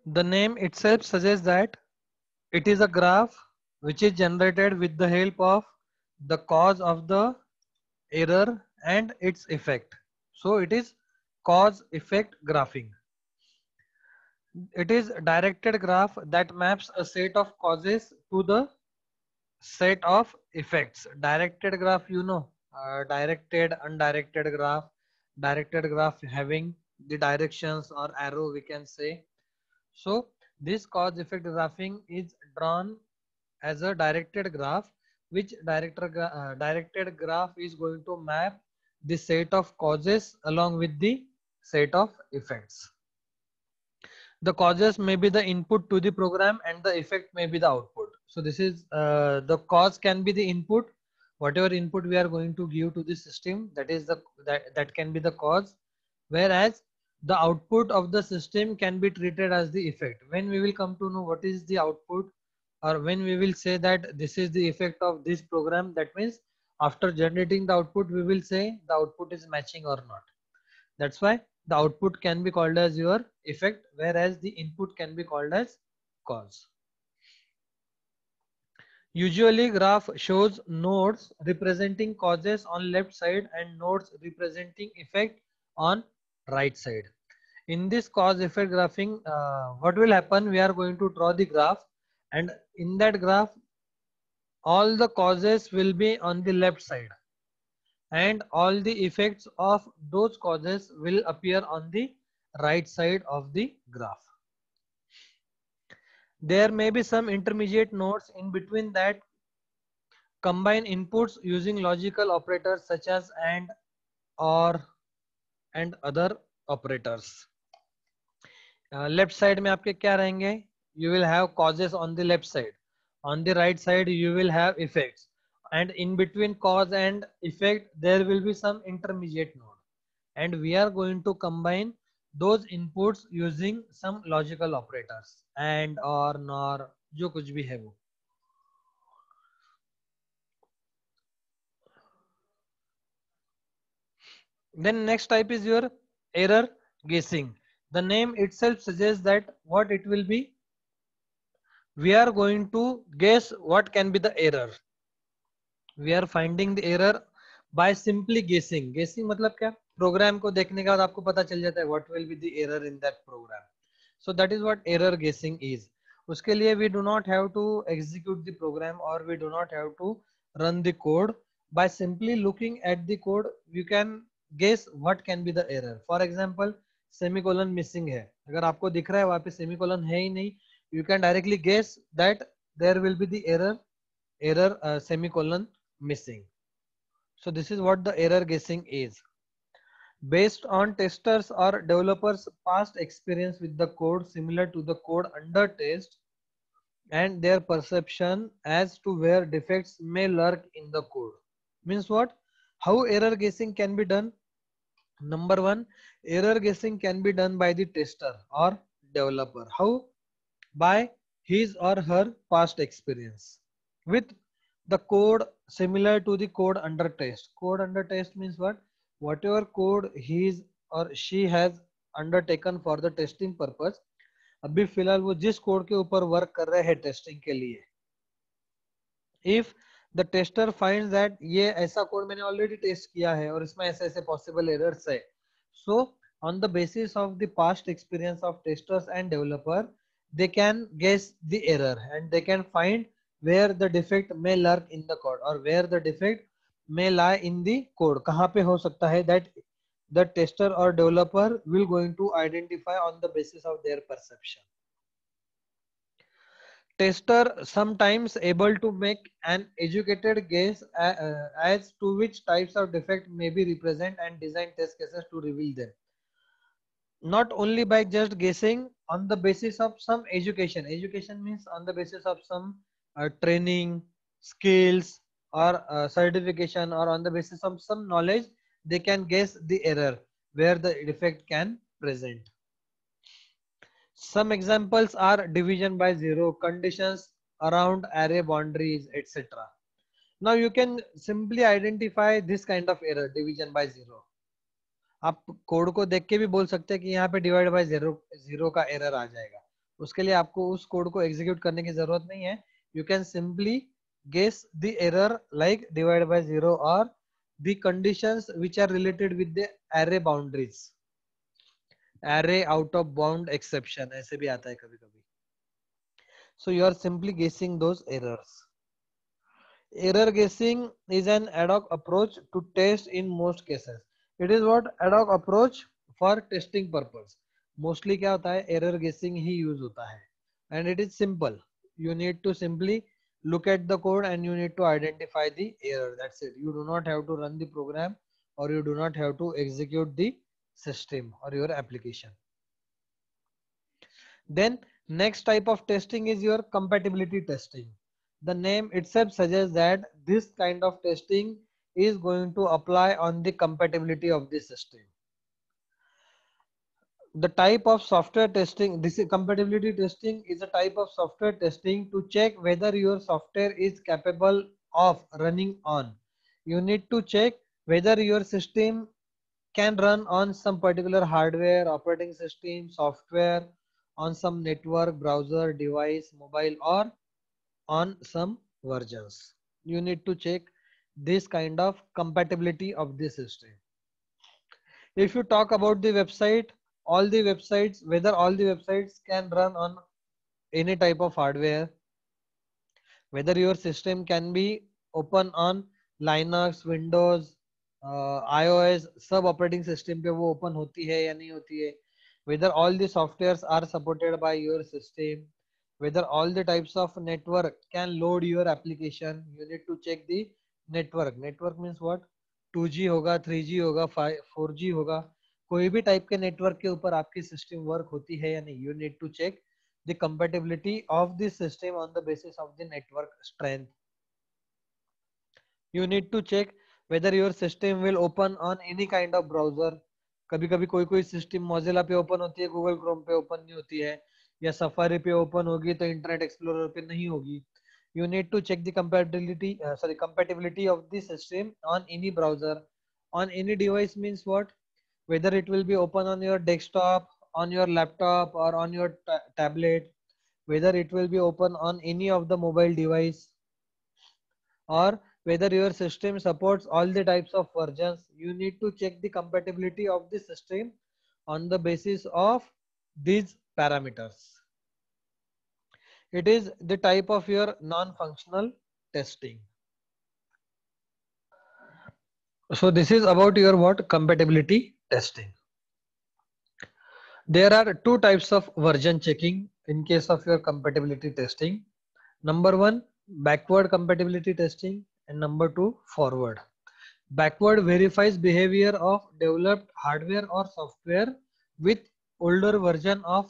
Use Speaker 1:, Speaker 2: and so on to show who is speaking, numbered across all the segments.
Speaker 1: The name itself suggests that it is a graph which is generated with the help of the cause of the error and its effect. So it is cause effect graphing. It is a directed graph that maps a set of causes to the set of effects. Directed graph, you know, directed, undirected graph. Directed graph having the directions or arrow, we can say. So this cause effect graphing is drawn as a directed graph, which directed graph is going to map the set of causes along with the set of effects. The causes may be the input to the program and the effect may be the output. So this is the cause can be the input, whatever input we are going to give to the system, that is that can be the cause, whereas the output of the system can be treated as the effect. When we will come to know what is the output, or when we will say that this is the effect of this program, that means after generating the output we will say the output is matching or not. That's why the output can be called as your effect, whereas the input can be called as cause. Usually graph shows nodes representing causes on left side and nodes representing effect on right side. In this cause effect graphing, what will happen, we are going to draw the graph, and in that graph all the causes will be on the left side and all the effects of those causes will appear on the right side of the graph. There may be some intermediate nodes in between that combine inputs using logical operators such as AND, OR and other operators. Left side में आपके क्या रहेंगे? You will have causes on the left side. On the right side you will have effects, and in between cause and effect there will be some intermediate node, and we are going to combine those inputs using some logical operators and or nor जो कुछ भी है वो. Then next type is your error guessing. The name itself suggests that what it will be. We are going to guess what can be the error. We are finding the error by simply guessing. Guessing मतलब क्या? Program को देखने के बाद आपको पता चल जाता है what will be the error in that program. So that is what error guessing is. उसके लिए we do not have to execute the program or we do not have to run the code. By simply looking at the code, you can guess what can be the error. For example, semicolon missing है. अगर आपको दिख रहा है वहाँ पे semicolon है ही नहीं, you can directly guess that there will be the error semicolon missing. So this is what the error guessing is. Based on testers or developers' past experience with the code similar to the code under test and their perception as to where defects may lurk in the code. Means what? How error guessing can be done? Number one, error guessing can be done by the tester or developer. How? By his or her past experience with the code similar to the code under test. Code under test means what? Whatever code he is or she has undertaken for the testing purpose, अभी फिलहाल वो जिस code के ऊपर work कर रहे हैं testing के लिए, if the tester finds that ये ऐसा कोड मैंने ऑलरेडी टेस्ट किया है और इसमें ऐसे ऐसे पॉसिबल एरर्स है, so on the basis of the past experience of testers and developer, they can guess the error and they can find where the defect may lurk in the code or where the defect may lie in the code. कहाँ पे हो सकता है, that the tester or developer will going to identify on the basis of their perception. Tester sometimes able to make an educated guess as to which types of defect may be represent and design test cases to reveal them. Not only by just guessing, on the basis of some education. Education means on the basis of some training, skills or certification, or on the basis of some knowledge, they can guess the error where the defect can present. Some examples are division by zero, conditions around array boundaries, etc. Now you can simply identify this kind of error, division by zero. आप code को देख के भी बोल सकते हैं कि यहाँ पे डिवाइड बाय जीरो का एरर आ जाएगा. उसके लिए आपको उस कोड को एग्जीक्यूट करने की जरूरत नहीं है. You can simply guess the error like divide by zero or the conditions which are related with the array boundaries. Array out of bound exception ऐसे भी आता है कभी कभी. So you are simply guessing those errors. Error guessing is an ad hoc approach to test in most cases. It is what ad hoc approach for testing purpose. Mostly क्या होता है, error guessing ही use होता है. And it is simple. You need to simply look at the code and you need to identify the error. That's it. You do not have to run the program or you do not have to execute the system or your application. Then next type of testing is your compatibility testing. The name itself suggests that this kind of testing is going to apply on the compatibility of the system. The type of software testing, this is compatibility testing, is a type of software testing to check whether your software is capable of running on. You need to check whether your system can run on some particular hardware, operating system, software, on some network, browser, device, mobile, or on some versions. You need to check this kind of compatibility of the system. If you talk about the website, all the websites, whether all the websites can run on any type of hardware, whether your system can be open on Linux, Windows, iOS, सब operating system पे वो open होती है या नहीं होती है, whether all the softwares are supported by your system, whether all the types of network can load your application. You need to check the network. Network means what? 2G होगा, 3G होगा, 4G होगा, कोई भी type के network के ऊपर आपकी system work होती है या नहीं. You need to check the compatibility of the system on the basis of the network strength. You need to check whether your system will open on any kind of browser. कभी कभी कोई कोई system Mozilla पे open होती है, Google Chrome पे open नहीं होती है, या Safari पे ओपन होगी तो Internet Explorer पे नहीं होगी. You need to check the compatibility of the system on any browser, on any device means what? Whether it will be open on your desktop, on your laptop, or on your tablet, whether it will be open on any of the mobile device, or whether your system supports all the types of versions. You need to check the compatibility of the system on the basis of these parameters. It is the type of your non-functional testing. So this is about your what? Compatibility testing. There are two types of version checking in case of your compatibility testing. Number one, backward compatibility testing, and number two, forward. Backward verifies behavior of developed hardware or software with older version of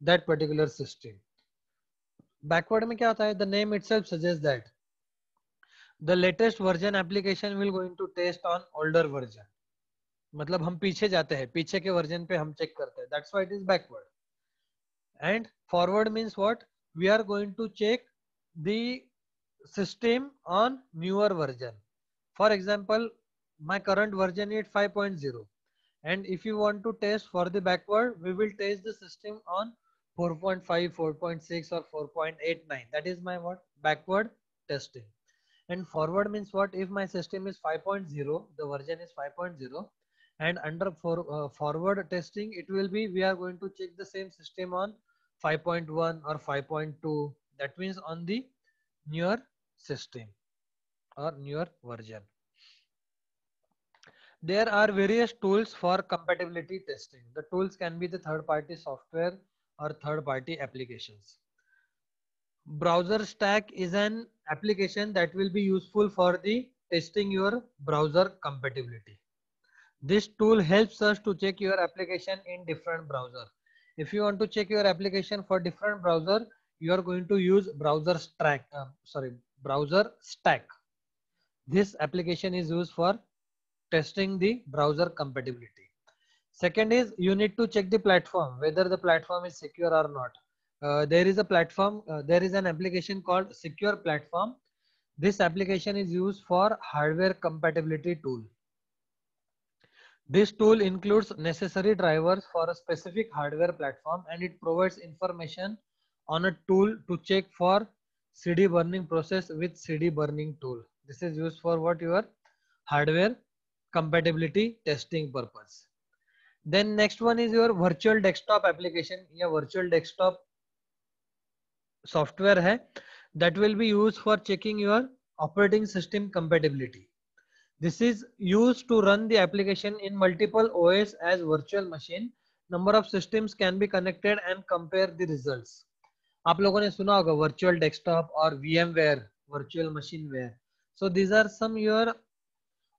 Speaker 1: that particular system. Backward में क्या होता है? The name itself suggests that the latest version application will going to test on older version. मतलब हम पीछे जाते हैं, पीछे के वर्जन पे हम चेक करते हैं. That's why it is backward. And forward means what? We are going to check the system on newer version. For example, my current version is 5.0, and if you want to test for the backward, we will test the system on 4.5, 4.6 or 4.89. That is my what? Backward testing. And forward means what? If my system is 5.0, the version is 5.0, and under forward testing, it will be, we are going to check the same system on 5.1 or 5.2. That means on the newer system or newer version. There are various tools for compatibility testing. The tools can be the third-party software or third-party applications. Browser Stack is an application that will be useful for the testing your browser compatibility. This tool helps us to check your application in different browser. If you want to check your application for different browser, you are going to use Browser Stack. Browser Stack. This application is used for testing the browser compatibility. Second is, you need to check the platform, whether the platform is secure or not. There is a platform, there is an application called Secure Platform. This application is used for hardware compatibility tool. This tool includes necessary drivers for a specific hardware platform, and it provides information on a tool to check for CD burning process with CD burning tool. This is used for what? Your hardware compatibility testing purpose. Then next one is your virtual desktop application. या virtual desktop software है that will be used for checking your operating system compatibility. This is used to run the application in multiple OS as virtual machine. Number of systems can be connected and compare the results. आप लोगों ने सुना होगा virtual desktop और VMware, virtual machineware. So these are some your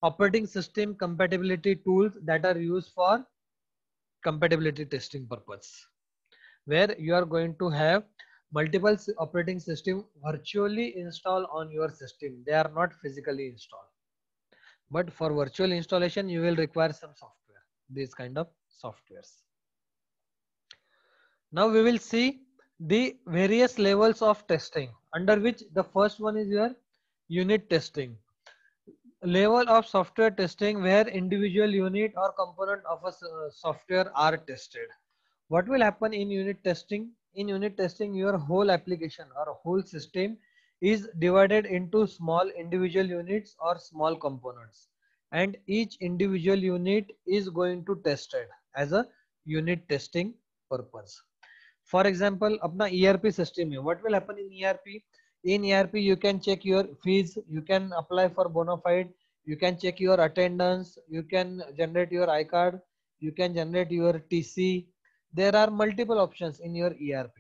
Speaker 1: operating system compatibility tools that are used for compatibility testing purpose, where you are going to have multiple operating system virtually installed on your system. They are not physically installed. But for virtual installation, you will require some software, these kind of softwares. Now we will see the various levels of testing, under which the first one is your unit testing. Level of software testing where individual unit or component of a software are tested. What will happen in unit testing? In unit testing, your whole application or whole system is divided into small individual units or small components, and each individual unit is going to tested as a unit testing purpose. For example, अपना ERP system है. What will happen in ERP? In ERP, you can check your fees, you can apply for bona fide, you can check your attendance, you can generate your iCard, you can generate your TC. There are multiple options in your ERP.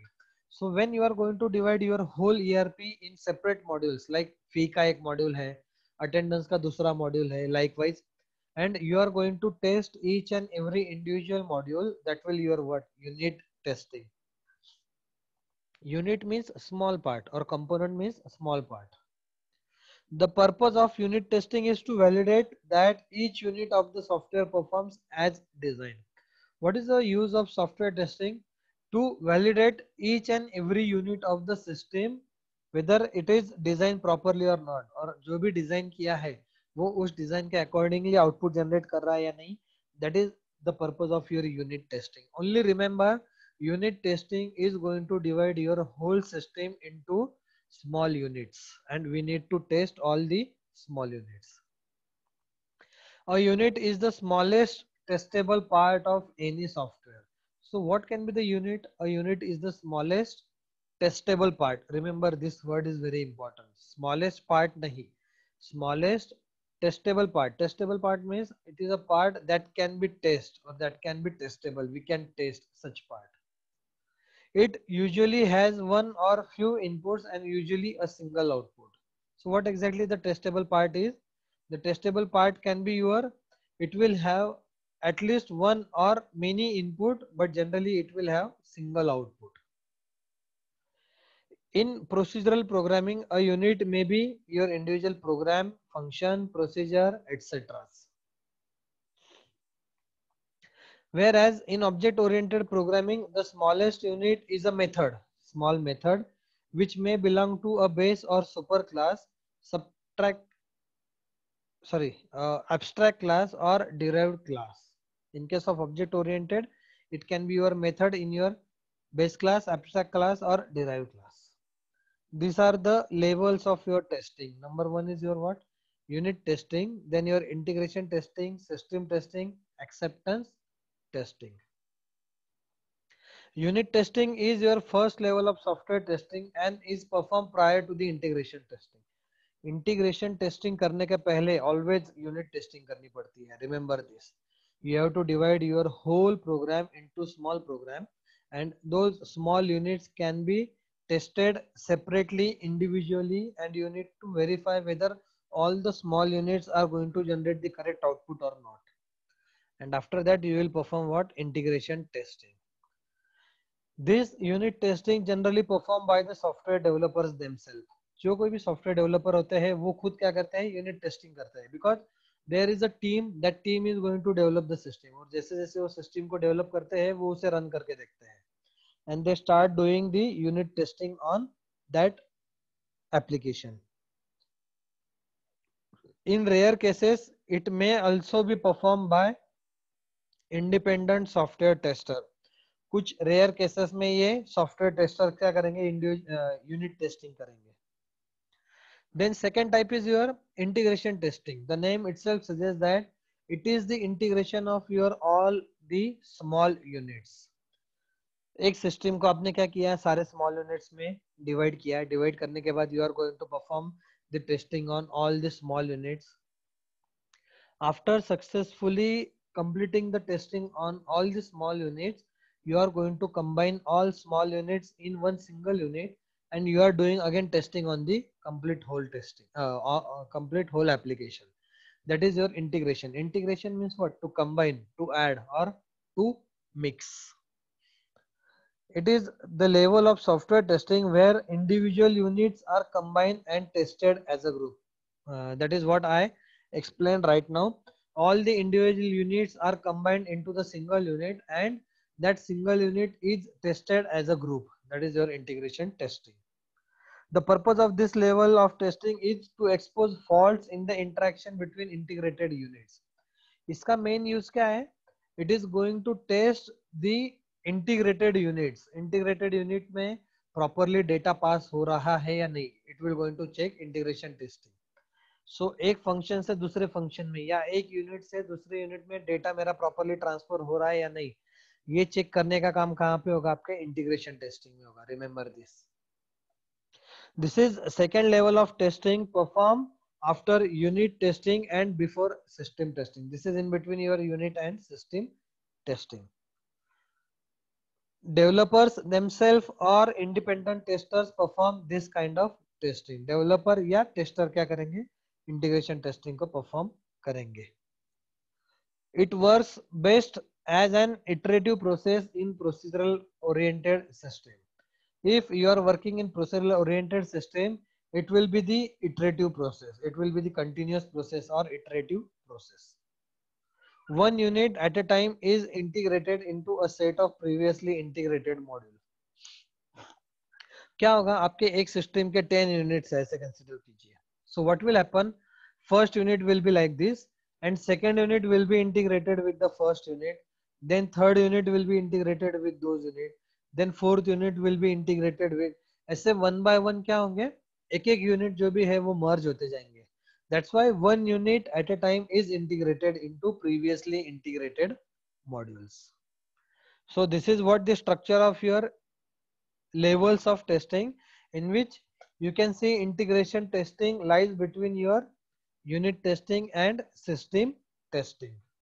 Speaker 1: So when you are going to divide your whole ERP in separate modules, like fee का एक module है, attendance का दूसरा module है, likewise, and you are going to test each and every individual module, that will your what? Unit testing. Unit means small part or component means small part. The purpose of unit testing is to validate that each unit of the software performs as designed. What is the use of software testing? To validate each and every unit of the system whether it is designed properly or not, और जो भी design किया है वो उस design के accordingly output generate कर रहा है या नहीं. That is the purpose of your unit testing. Only remember, unit testing is going to divide your whole system into small units, and we need to test all the small units. A unit is the smallest testable part of any software. So what can be the unit? A unit is the smallest testable part. Remember, this word is very important. Smallest part nahi. Smallest testable part. Testable part means it is a part that can be tested or that can be testable. We can test such part. It usually has one or few inputs and usually a single output. So what exactly the testable part is? The testable part can be it will have at least one or many input, but generally it will have single output. In procedural programming, a unit may be your individual program, function, procedure, etc. Whereas in object-oriented programming, the smallest unit is a method, small method, which may belong to a base or superclass, abstract class or derived class. In case of object-oriented, it can be your method in your base class, abstract class, or derived class. These are the levels of your testing. Number one is your what? Unit testing, then your integration testing, system testing, acceptance testing. Unit testing is your first level of software testing and is performed prior to the integration testing. Integration testing करने के पहले always unit testing करनी पड़ती है. Remember this. You have to divide your whole program into small program, and those small units can be tested separately, individually, and you need to verify whether all the small units are going to generate the correct output or not. And after that you will perform what? Integration testing. This unit testing generally performed by the software developers themselves. जो कोई भी software developer होते हैं वो खुद क्या करते हैं? Unit testing करते हैं, because there is a team, that team is going to develop the system, और जैसे जैसे वो system को develop करते हैं वो उसे run करके देखते हैं, and they start doing the unit testing on that application. In rare cases, it may also be performed by independent software tester, कुछ रेयर केसेस में ये सॉफ्टवेयर टेस्टर क्या करेंगे, यूनिट टेस्टिंग करेंगे. Then second type is your integration testing. The name itself suggests that it is the integration of your all the small units. एक system को आपने क्या किया है, सारे स्मॉल यूनिट्स में डिवाइड किया है. डिवाइड करने के बाद you are going to perform the testing on all the small units. After successfully completing the testing on all the small units, you are going to combine all small units in one single unit, and you are doing again testing on the complete whole testing, complete whole application. That is your integration. Integration means what? To combine, to add, or to mix. It is the level of software testing where individual units are combined and tested as a group. That is what I explained right now. All the individual units are combined into the single unit, and that single unit is tested as a group. That is your integration testing. The purpose of this level of testing is to expose faults in the interaction between integrated units. इसका main use क्या है? It is going to test the integrated units. Integrated unit में properly data pass हो रहा है या नहीं. It will going to check integration testing. So एक फंक्शन से दूसरे फंक्शन में या एक यूनिट से दूसरे यूनिट में डेटा मेरा प्रॉपरली ट्रांसफर हो रहा है या नहीं, ये चेक करने का काम कहाँ पे होगा? आपके इंटीग्रेशन टेस्टिंग में होगा. Remember this. This is second level of testing performed after unit testing and before system testing. This is in between your unit and system testing. Developers themselves or independent testers perform this kind of testing. Developer या tester क्या करेंगे? Integration testing को perform करेंगे. It works best as an iterative process in procedural oriented system. If you are working in procedural oriented system, it will be the iterative process. It will be the continuous process or iterative process. One unit at a time is integrated into a set of previously integrated module. क्या होगा? आपके एक system के 10 units ऐसे consider कीजिए. So what will happen? First unit will be like this, and second unit will be integrated with the first unit. Then third unit will be integrated with those units. Then fourth unit will be integrated with. ऐसे one by one क्या होंगे? एक एक unit जो भी है वो मर्ज होते जाएंगे. That's why one unit at a time is integrated into previously integrated modules. So this is what the structure of your levels of testing, in which you can see integration testing lies between your unit testing and system testing.